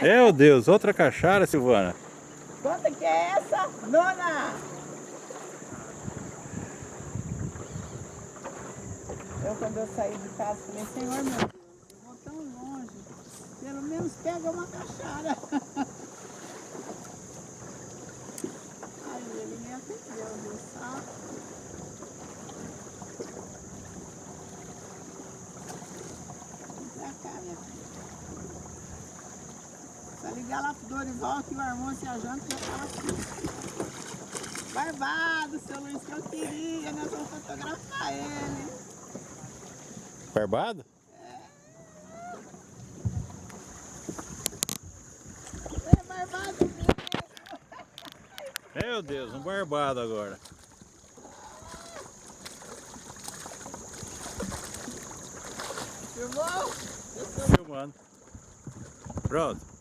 Meu Deus, outra cachara, Silvana. Quanto que é essa, dona? Quando eu saí de casa, falei, Senhor, meu Deus, eu vou tão longe. Pelo menos pega uma cachara. Aí ele me atendeu, viu? Vem pra cá, minha filha. Só ligar lá pro Dorival que o almoço e a janta já tava aqui. Barbado, seu Luiz, que eu queria, nós vamos fotografar ele. Barbado? É barbado mesmo. Meu Deus, um barbado agora. Filmou? Filmando. Pronto.